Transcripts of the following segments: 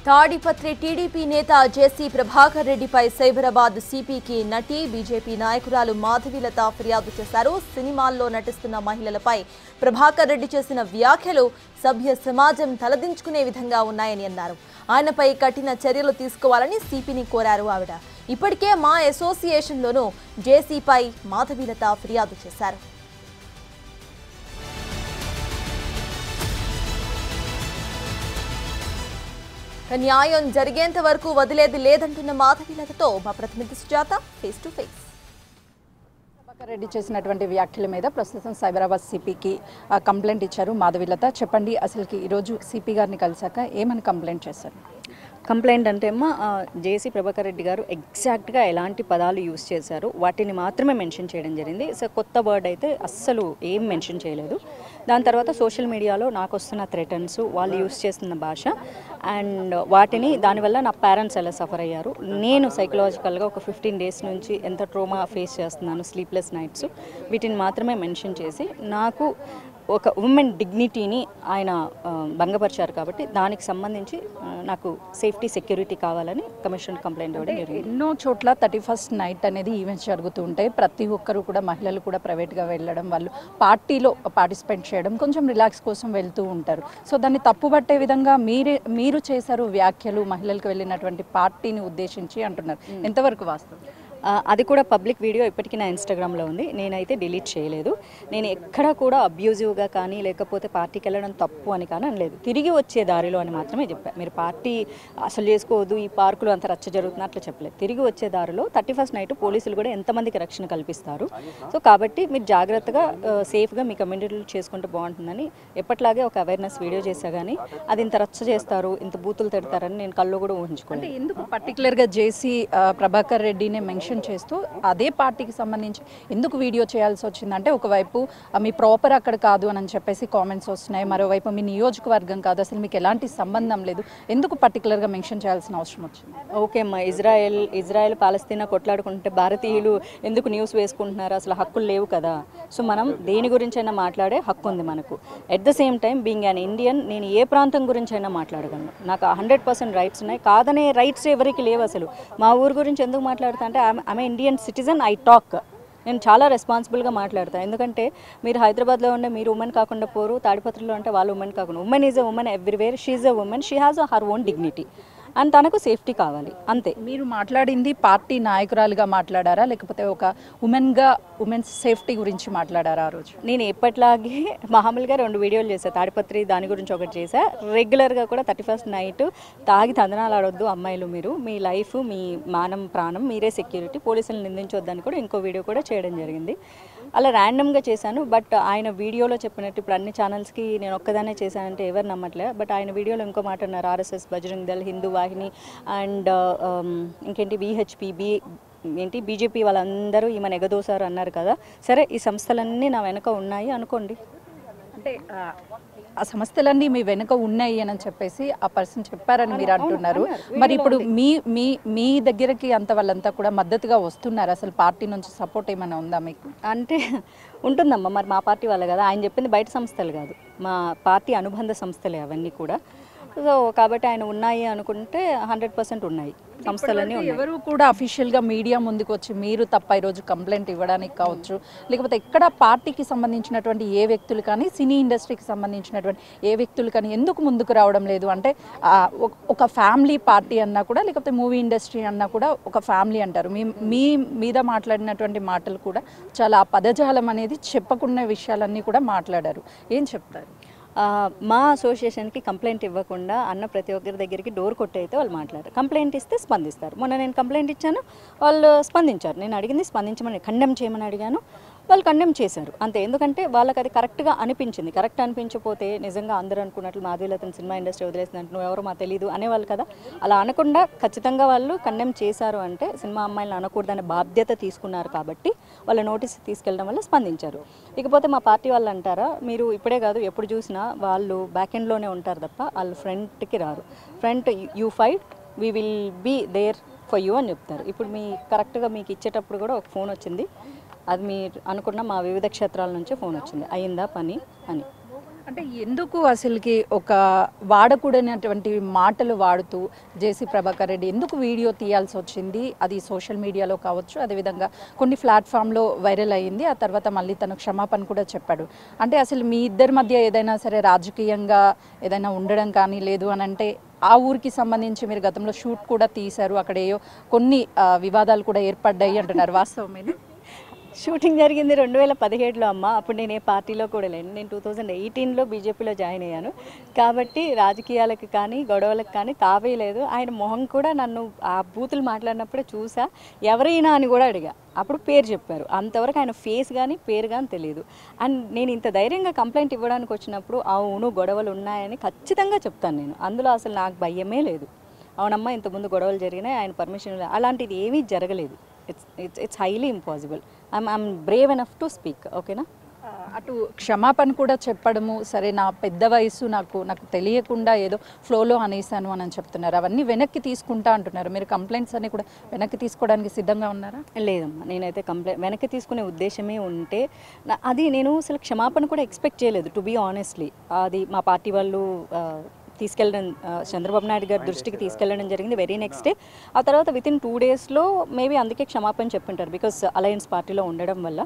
Tadipatri TDP నేత జేసీ ప్రభాకర్ రెడ్డిపై సైబరాబాద్ సిపికి నటి బీజేపీ నాయకురాలు మాధవీలత ఫిర్యాదు చేశారు. సినిమాల్లో నటిస్తున్న మహిళలపై ప్రభాకర్ రెడ్డి చేసిన వ్యాఖ్యలు సభ్య సమాజం తలదించుకునే విధంగా ఉన్నాయని అన్నారు. ఆయనపై కఠిన చర్యలు తీసుకోవాలని సిపిని కోరారు. ఆవిడ ఇప్పటికే మా అసోసియేషన్లోనూ జేసీపై మాధవీలత ఫిర్యాదు చేశారు. న్యాయం జరిగేంత వరకు వదిలేది లేదంటున్న మాధవీలతతో మా ప్రతినిధి Sujatha face to face. Prabhakar Reddy చేసినటువంటి వ్యాఖ్యల మీద ప్రస్తుతం సైబరాబాద్ సిపికి కంప్లైంట్ ఇచ్చారు మాధవీలత. చెప్పండి, అసలుకి ఈరోజు సిపి గారిని కలిసాక ఏమని కంప్లైంట్ చేశారు? కంప్లైంట్ అంటే జేసీ ప్రభాకర్ రెడ్డి గారు ఎగ్జాక్ట్గా ఎలాంటి పదాలు యూజ్ చేశారు వాటిని మాత్రమే మెన్షన్ చేయడం జరిగింది. సో కొత్త వర్డ్ అయితే అస్సలు ఏం మెన్షన్ చేయలేదు. దాని తర్వాత సోషల్ మీడియాలో నాకు వస్తున్న థ్రెటన్స్, వాళ్ళు యూజ్ చేస్తున్న భాష అండ్ వాటిని దానివల్ల నా పేరెంట్స్ ఎలా సఫర్ అయ్యారు, నేను సైకలాజికల్గా ఒక 15 days నుంచి ఎంత ట్రోమా ఫేస్ చేస్తున్నాను, స్లీప్లెస్ నైట్స్, వీటిని మాత్రమే మెన్షన్ చేసి నాకు ఒక ఉమెన్ డిగ్నిటీని ఆయన భంగపరిచారు. కాబట్టి దానికి సంబంధించి నాకు సేఫ్టీ సెక్యూరిటీ కావాలని కమిషన్ కంప్లైంట్ ఇవ్వడం జరిగింది. ఎన్నో చోట్ల 31st నైట్ అనేది ఈవెంట్స్ జరుగుతూ ఉంటాయి. ప్రతి ఒక్కరు కూడా, మహిళలు కూడా ప్రైవేట్గా వెళ్ళడం, వాళ్ళు పార్టీలో పార్టిసిపేట్ చేయడం, కొంచెం రిలాక్స్ కోసం వెళ్తూ ఉంటారు. సో దాన్ని తప్పుపట్టే విధంగా మీరు చేశారు వ్యాఖ్యలు మహిళలకు వెళ్ళినటువంటి పార్టీని ఉద్దేశించి అంటున్నారు. ఎంతవరకు వాస్తవం? అది కూడా పబ్లిక్ వీడియో ఇప్పటికీ నా ఇన్స్టాగ్రామ్లో ఉంది. నేనైతే డిలీట్ చేయలేదు. నేను ఎక్కడా కూడా అబ్యూజివ్గా కానీ లేకపోతే పార్టీకి వెళ్ళడం తప్పు అని కానీ అనలేదు. తిరిగి వచ్చే దారిలో అని మాత్రమే చెప్పాను. మీరు పార్టీ అసలు చేసుకోవద్దు, ఈ పార్కులు అంత రచ్చ జరుగుతున్న అట్లా చెప్పలేదు. తిరిగి వచ్చే దారిలో 31st నైట్ పోలీసులు కూడా ఎంతమందికి రక్షణ కల్పిస్తారు. సో కాబట్టి మీరు జాగ్రత్తగా సేఫ్గా మీ కమ్యూనిటీలు చేసుకుంటే బాగుంటుందని ఎప్పట్లాగే ఒక అవేర్నెస్ వీడియో చేశా. కానీ అది ఇంత రచ్చ చేస్తారు, ఇంత బూతులు తిడతారని నేను కళ్ళు కూడా ఊహించుకోలేదు. ఎందుకు పర్టికులర్గా జేసీ ప్రభాకర్ రెడ్డిని మెన్షన్ చేస్తూ అదే పార్టీకి సంబంధించి ఎందుకు వీడియో చేయాల్సి వచ్చిందంటే, ఒకవైపు మీ ప్రాపర్ అక్కడ కాదు అని చెప్పేసి కామెంట్స్ వస్తున్నాయి, మరోవైపు మీ నియోజకవర్గం కాదు, అసలు మీకు ఎలాంటి సంబంధం లేదు, ఎందుకు పర్టికులర్గా మెన్షన్ చేయాల్సిన అవసరం వచ్చింది? ఓకే అమ్మా, ఇజ్రాయెల్ పాలస్తీనా కొట్లాడుకుంటే భారతీయులు ఎందుకు న్యూస్ వేసుకుంటున్నారు? అసలు హక్కులు లేవు కదా. సో మనం దేని గురించైనా మాట్లాడే హక్కు ఉంది మనకు. At the same time being an Indian, నేను ఏ ప్రాంతం గురించైనా మాట్లాడగలను. నాకు 100% రైట్స్ ఉన్నాయి. కాదనే రైట్స్ ఎవరికి లేవు. అసలు మా ఊరు గురించి ఎందుకు మాట్లాడుతా అంటే I'm Indian citizen, I talk. నేను చాలా రెస్పాన్సిబుల్గా మాట్లాడతాను. ఎందుకంటే మీరు హైదరాబాద్లో ఉండే మీరు ఉమెన్ కాకుండా పోరు, తాడిపత్రిలో అంటే వాళ్ళు ఉమెన్ కాకుండా, women is a women everywhere, she is a women, she has her own dignity and తనకు సేఫ్టీ కావాలి, అంతే. మీరు మాట్లాడింది పార్టీ నాయకురాలుగా మాట్లాడారా, లేకపోతే ఒక ఉమెన్స్ సేఫ్టీ గురించి మాట్లాడారా? ఆ రోజు నేను ఎప్పట్లాగే మామూలుగా 2 వీడియోలు చేశాను. తాడిపత్రి దాని గురించి ఒకటి చేశా. రెగ్యులర్గా కూడా 31st నైట్ తాగి తందనాలు ఆడొద్దు అమ్మాయిలు, మీరు మీ లైఫ్, మీ మానం ప్రాణం మీరే సెక్యూరిటీ, పోలీసులను నిందించొద్దని కూడా ఇంకో వీడియో కూడా చేయడం జరిగింది. అలా ర్యాండమ్గా చేశాను. బట్ ఆయన వీడియోలో చెప్పినట్టు ఇప్పుడు అన్ని ఛానల్స్కి నేను ఒక్కదానే చేశానంటే ఎవరు నమ్మట్లే. బట్ ఆయన వీడియోలో ఇంకో మాట అన్నారు, RSS, Bajrang Dal, Hindu Vahini and ఇంకేంటి విహెచ్పి, బీజేపీ వాళ్ళందరూ ఈమెను ఎగదోసారు అన్నారు కదా. సరే, ఈ సంస్థలన్నీ నా వెనక ఉన్నాయి అనుకోండి. అంటే ఆ సంస్థలన్నీ మీ వెనుక ఉన్నాయి అని చెప్పేసి ఆ పర్సన్ చెప్పారని మీరు అంటున్నారు. మరి ఇప్పుడు మీ దగ్గరకి అంత వాళ్ళంతా కూడా మద్దతుగా వస్తున్నారు. అసలు పార్టీ నుంచి సపోర్ట్ ఏమైనా ఉందా మీకు? అంటే ఉంటుందమ్మా, మరి మా పార్టీ వాళ్ళే కదా. ఆయన చెప్పింది బయట సంస్థలు కాదు, మా పార్టీ అనుబంధ సంస్థలే అవన్నీ కూడా. సో కాబట్టి ఆయన ఉన్నాయి అనుకుంటే 100% ఉన్నాయి, సంస్థలన్నీ ఉన్నాయి. ఎవరు కూడా అఫీషియల్గా మీడియా ముందుకు వచ్చి మీరు తప్ప ఈరోజు కంప్లైంట్ ఇవ్వడానికి కావచ్చు, లేకపోతే ఎక్కడ పార్టీకి సంబంధించినటువంటి ఏ వ్యక్తులు కానీ, సినీ ఇండస్ట్రీకి సంబంధించినటువంటి ఏ వ్యక్తులు కానీ ఎందుకు ముందుకు రావడం లేదు? అంటే ఒక ఫ్యామిలీ పార్టీ అన్నా కూడా, లేకపోతే మూవీ ఇండస్ట్రీ అన్నా కూడా ఒక ఫ్యామిలీ అంటారు. మీ మీద మాట్లాడినటువంటి మాటలు కూడా చాలా పదజాలం అనేది చెప్పుకున్న విషయాలన్నీ కూడా మాట్లాడారు. ఏం చెప్తారు? మా అసోసియేషన్కి కంప్లైంట్ ఇవ్వకుండా అన్న ప్రతి ఒక్కరి దగ్గరికి డోర్ కొట్టి అయితే వాళ్ళు మాట్లాడారు. కంప్లైంట్ ఇస్తే స్పందిస్తారు. మొన్న నేను కంప్లైంట్ ఇచ్చాను, వాళ్ళు స్పందించారు. నేను అడిగింది స్పందించమని, ఖండెమ్ చేయమని అడిగాను, వాళ్ళు ఖండెమ్ చేశారు అంతే. ఎందుకంటే వాళ్ళకి అది కరెక్ట్గా అనిపించింది. కరెక్ట్ అనిపించకపోతే నిజంగా అందరూ అనుకున్నట్లు మాధవీలతను సినిమా ఇండస్ట్రీ వదిలేసినట్టు నువ్వు ఎవరో మాకు తెలియదు అనేవాళ్ళు కదా. అలా అనకుండా ఖచ్చితంగా వాళ్ళు ఖండెమ్ చేశారు అంటే సినిమా అమ్మాయిలను అనకూడదనే బాధ్యత తీసుకున్నారు కాబట్టి వాళ్ళ నోటీస్ తీసుకెళ్ళడం వల్ల స్పందించారు. ఇకపోతే మా పార్టీ వాళ్ళు అంటారా, మీరు ఇప్పుడే కాదు ఎప్పుడు చూసినా వాళ్ళు బ్యాక్ ఎండ్లోనే ఉంటారు తప్ప వాళ్ళు ఫ్రంట్కి రారు. Front you fight, we will be there for you అని చెప్తారు. ఇప్పుడు మీ కరెక్ట్గా మీకు ఇచ్చేటప్పుడు కూడా ఒక ఫోన్ వచ్చింది, అది మీరు అనుకున్న మా వివిధ క్షేత్రాల నుంచే ఫోన్ వచ్చింది, అయిందా పని అని. అంటే ఎందుకు అసలుకి ఒక వాడకూడనటువంటి మాటలు వాడుతూ జేసీ ప్రభాకర్ రెడ్డి ఎందుకు వీడియో తీయాల్సి వచ్చింది? అది సోషల్ మీడియాలో కావచ్చు, అదేవిధంగా కొన్ని ప్లాట్ఫామ్లో వైరల్ అయ్యింది. ఆ తర్వాత మళ్ళీ తను క్షమాపణ కూడా చెప్పాడు. అంటే అసలు మీ ఇద్దరి మధ్య ఏదైనా సరే రాజకీయంగా ఏదైనా ఉండడం కానీ లేదు అని అంటే ఆ ఊరికి సంబంధించి మీరు గతంలో షూట్ కూడా తీశారు, అక్కడ ఏయో కొన్ని వివాదాలు కూడా ఏర్పడ్డాయి అంటున్నారు, వాస్తవమేనా? షూటింగ్ జరిగింది 2017లో అమ్మ. అప్పుడు నేను ఏ పార్టీలో కూడా లేను. నేను 2018లో బీజేపీలో జాయిన్ అయ్యాను. కాబట్టి రాజకీయాలకు కానీ గొడవలకు కానీ తావే లేదు. ఆయన మొహం కూడా నన్ను ఆ బూతులు మాట్లాడినప్పుడే చూసా. ఎవరైనా అని కూడా అడిగా. అప్పుడు పేరు చెప్పారు. అంతవరకు ఆయన ఫేస్ కానీ పేరు కానీ తెలియదు. అండ్ నేను ఇంత ధైర్యంగా కంప్లైంట్ ఇవ్వడానికి వచ్చినప్పుడు అవును గొడవలు ఉన్నాయని ఖచ్చితంగా చెప్తాను నేను. అందులో అసలు నాకు భయమే లేదు. అవునమ్మా ఇంతకుముందు గొడవలు జరిగినాయి, ఆయన పర్మిషన్ అలాంటిది ఏమీ జరగలేదు. It's highly impossible. I'm Brave enough to speak. ఓకేనా? అటు క్షమాపణ కూడా చెప్పడము, సరే నా పెద్ద వయసు నాకు తెలియకుండా ఏదో ఫ్లోలో అనేసాను అని చెప్తున్నారు. అవన్నీ వెనక్కి తీసుకుంటా అంటున్నారు. మీరు కంప్లైంట్స్ అన్ని కూడా వెనక్కి తీసుకోవడానికి సిద్ధంగా ఉన్నారా? లేదమ్మా, నేనైతే వెనక్కి తీసుకునే ఉద్దేశమే ఉంటే అది నేను అసలు క్షమాపణ కూడా ఎక్స్పెక్ట్ చేయలేదు, టు బీ ఆనెస్ట్లీ. అది మా పార్టీ వాళ్ళు తీసుకెళ్ళడం, చంద్రబాబు నాయుడు గారి దృష్టికి తీసుకెళ్ళడం జరిగింది వెరీ నెక్స్ట్ డే. ఆ తర్వాత వితిన్ 2 డేస్లో మేబీ అందుకే క్షమాపణ చెప్పుంటారు, బికాస్ అలయన్స్ పార్టీలో ఉండడం వల్ల.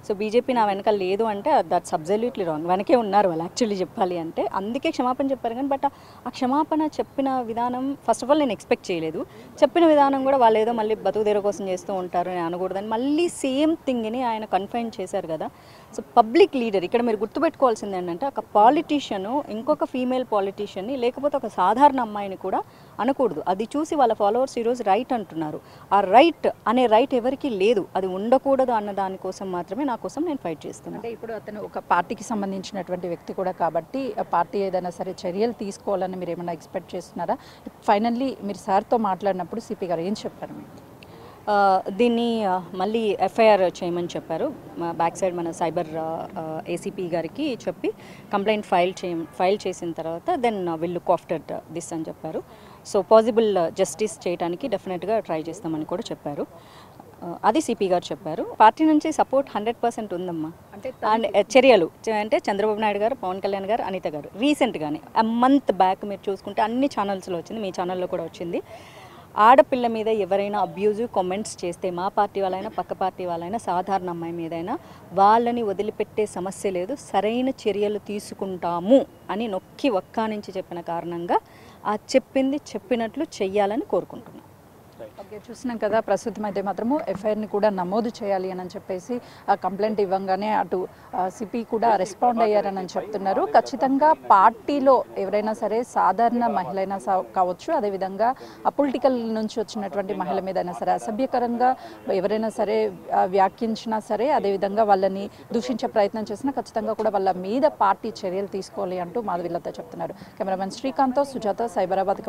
సో బీజేపీ నా వెనక లేదు అంటే దట్స్ అబ్జల్యూట్లీ రాంగ్. వెనకే ఉన్నారు వాళ్ళు యాక్చువల్లీ చెప్పాలి అంటే. అందుకే క్షమాపణ చెప్పారు. కానీ బట్ ఆ క్షమాపణ చెప్పిన విధానం ఫస్ట్ ఆఫ్ ఆల్ నేను ఎక్స్పెక్ట్ చేయలేదు. చెప్పిన విధానం కూడా వాళ్ళు ఏదో మళ్ళీ బతుకుదేర కోసం చేస్తూ ఉంటారు అని అనకూడదని మళ్ళీ సేమ్ థింగ్ని ఆయన కన్ఫైన్ చేశారు కదా. సో పబ్లిక్ లీడర్ ఇక్కడ మీరు గుర్తుపెట్టుకోవాల్సింది ఏంటంటే ఒక పాలిటీషియను ఇంకొక ఫీమేల్ పాలిటీషియన్ని లేకపోతే ఒక సాధారణ అమ్మాయిని కూడా అనకూడదు. అది చూసి వాళ్ళ ఫాలోవర్స్ ఈరోజు రైట్ అంటున్నారు. ఆ రైట్ అనే రైట్ ఎవరికీ లేదు. అది ఉండకూడదు అన్న దానికోసం మాత్రమే నా కోసం నేను ఫైట్ చేస్తున్నాను. అంటే ఇప్పుడు అతను ఒక పార్టీకి సంబంధించినటువంటి వ్యక్తి కూడా కాబట్టి ఆ పార్టీ ఏదైనా సరే చర్యలు తీసుకోవాలని మీరు ఏమైనా ఎక్స్పెక్ట్ చేస్తున్నారా? ఫైనల్లీ మీరు సార్తో మాట్లాడినప్పుడు సిపి గారు ఏం చెప్పారు మీకు? దీన్ని మళ్ళీ ఎఫ్ఐఆర్ చేయమని చెప్పారు. బ్యాక్ సైడ్ మన సైబర్ ఏసీపీ గారికి చెప్పి కంప్లైంట్ ఫైల్ చేసిన తర్వాత then will look after this అని చెప్పారు. సో పాసిబుల్ జస్టిస్ చేయడానికి డెఫినెట్గా ట్రై చేస్తామని కూడా చెప్పారు. అది సిపి గారు చెప్పారు. పార్టీ నుంచి సపోర్ట్ 100% ఉందమ్మా. అండ్ చర్యలు అంటే చంద్రబాబు నాయుడు గారు, పవన్ కళ్యాణ్ గారు, అనిత గారు రీసెంట్గానే మంత్ బ్యాక్ మీరు చూసుకుంటే అన్ని ఛానల్స్లో వచ్చింది, మీ ఛానల్లో కూడా వచ్చింది. ఆడపిల్ల మీద ఎవరైనా అబ్యూజివ్ కామెంట్స్ చేస్తే మా పార్టీ వాళ్ళైనా పక్క పార్టీ వాళ్ళైనా సాధారణ అమ్మాయి మీదైనా వాళ్ళని వదిలిపెట్టే సమస్య లేదు, సరైన చర్యలు తీసుకుంటాము అని నొక్కి ఒక్కానించి చెప్పిన కారణంగా ఆ చెప్పింది చెప్పినట్లు చెయ్యాలని కోరుకుంటున్నాను. ఓకే, చూసినాం కదా. ప్రస్తుతం అయితే మాత్రము ఎఫ్ఐఆర్ని కూడా నమోదు చేయాలి అని చెప్పేసి ఆ కంప్లైంట్ ఇవ్వగానే అటు సిపి కూడా రెస్పాండ్ అయ్యారని చెప్తున్నారు. ఖచ్చితంగా పార్టీలో ఎవరైనా సరే సాధారణ మహిళ అయినా కావచ్చు, అదేవిధంగా అపొలిటికల్ నుంచి వచ్చినటువంటి మహిళ మీదైనా సరే అసభ్యకరంగా ఎవరైనా సరే వ్యాఖ్యించినా సరే, అదేవిధంగా వాళ్ళని దూషించే ప్రయత్నం చేసినా ఖచ్చితంగా కూడా వాళ్ళ మీద పార్టీ చర్యలు తీసుకోవాలి అంటూ మాధవిలత చెప్తున్నారు. కెమెరామెన్ శ్రీకాంత్తో సుజాత, సైబరాబాద్.